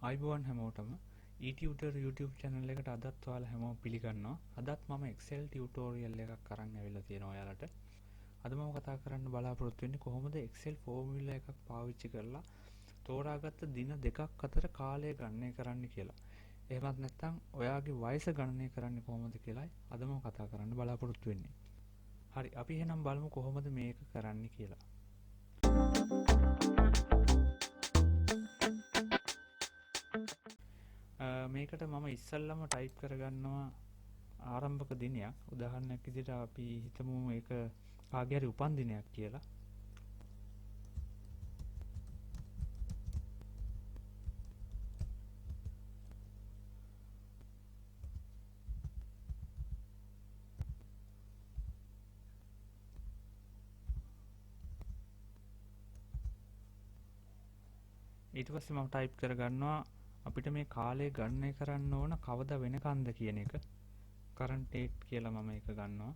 අයිබෝන් හැමෝටම e-tutor YouTube channel එකට අදත් ඔයාලා හැමෝම පිළිගන්නවා. අදත් මම Excel tutorial එකක් අරන් ඇවිල්ලා තියෙනවා ඔයාලට. අද මම කතා කරන්න බලාපොරොත්තු වෙන්නේ කොහොමද Excel formula එකක් පාවිච්චි කරලා තෝරාගත්ත දින දෙකක් අතර කාලය ගණනය කරන්න කියලා. එහෙමත් නැත්නම් ඔයාගේ වයස ගණනය කරන්නේ කොහොමද කියලායි අද මම කතා කරන්න බලාපොරොත්තු වෙන්නේ. හරි, අපි එහෙනම් බලමු කොහොමද මේක කරන්න කියලා. මේකට මම ඉස්සල්ලාම ටයිප් කරගන්නවා ආරම්භක දිනයක්. උදාහරණයක් විදිහට අපි හිතමු ඒක කාගේ හරි උපන් දිනයක් කියලා. ඊට පස්සේ මම ටයිප් කරගන්නවා අපිට මේ කාලය ගණනය කරන්න ඕන කවදා වෙනකන්ද කියන එක. කරන්ට් ඩේට් කියලා මම ඒක ගන්නවා.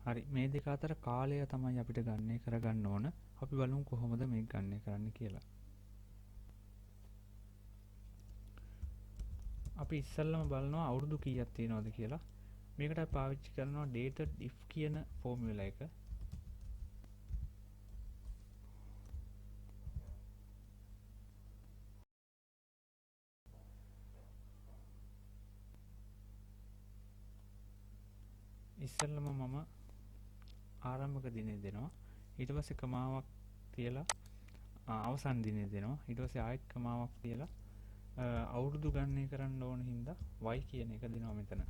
හරි, මේ දෙක අතර කාලය තමයි අපිට ගණනය කරගන්න ඕන. අපි බලමු කොහොමද මේක ගණනය කරන්න කියලා. අපි ඉස්සල්ලාම බලනවා අවුරුදු කීයක් තියෙනවද කියලා. මේකට අපි පාවිච්චි කරනවා dated if කියන ෆෝමියුලා එක. ඉස්සල්ලාම මම ආරම්භක දිනේ දෙනවා. ඊට පස්සේ කමාවක් තියලා අවසන් දිනේ දෙනවා. ඊට පස්සේ ආයෙත් කමාවක් තියලා අවුරුදු ගණනය කරන්න ඕන හින්දා y කියන එක දෙනවා මෙතන.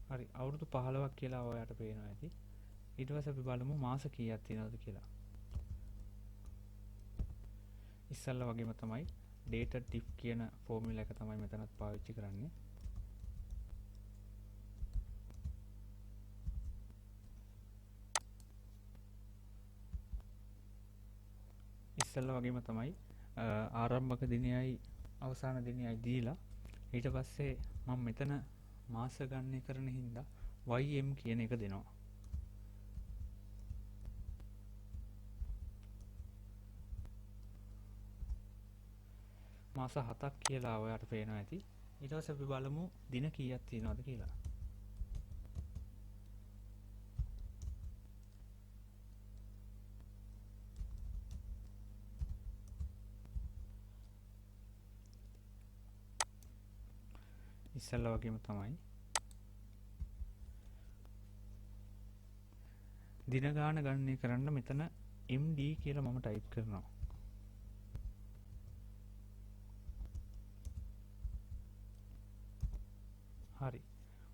හරි, අවුරුදු 15ක් කියලා ඔයාලට පේනවා ඇති. ඊට පස්සේ අපි බලමු මාස කීයක් තියෙනවද කියලා. ඉස්සල්ලා වගේම තමයි dated if කියන ෆෝමියුලා එක තමයි මෙතනත් පාවිච්චි කරන්නේ. ඉස්සල්ලා වගේම තමයි ආරම්භක දිනයයි අවසාන දිනයයි දීලා ඊට පස්සේ මම මෙතන මාස ගණනය කරන හින්දා ym කියන එක දෙනවා. මාස 7ක් කියලා ඔයාලට පේනවා ඇති. ඊට පස්සේ අපි බලමු දින කීයක් තියෙනවද කියලා. ඉස්සල්ලා වගේම තමයි දින ගාන ගණනය කරන්න මෙතන MD කියලා මම ටයිප් කරනවා. හරි,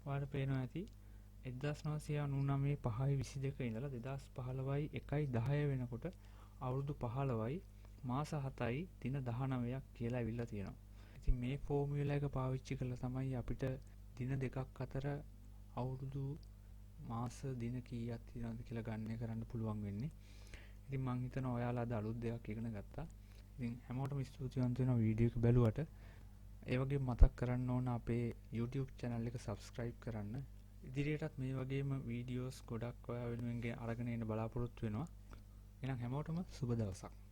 ඔයාලට පේනවා ඇති 1999 5/22 ඉඳලා 2015යි 1/10 වෙනකොට අවුරුදු 15යි මාස 7යි දින 19ක් කියලා ඇවිල්ලා තියෙනවා. ඉතින් මේ ෆෝමියුලා එක පාවිච්චි කරලා තමයි අපිට දින දෙකක් අතර අවුරුදු මාස දින කීයක් තියෙනවද කියලා ගණනය කරන්න පුළුවන් වෙන්නේ. ඉතින් මම හිතනවා ඔයාලා අද අලුත් දෙයක් ඉගෙන ගත්තා. ඉතින් හැමෝටම ස්තුතිවන්ත වෙනවා වීඩියෝ එක බැලුවට. ඒ වගේම මතක් කරන්න ඕන අපේ YouTube channel එක subscribe කරන්න. ඉදිරියටත් මේ වගේම වීඩියෝස් ගොඩක් ඔයා වෙනුවෙන් අරගෙන එන්න බලාපොරොත්තු වෙනවා. එහෙනම් හැමෝටම සුබ දවසක්.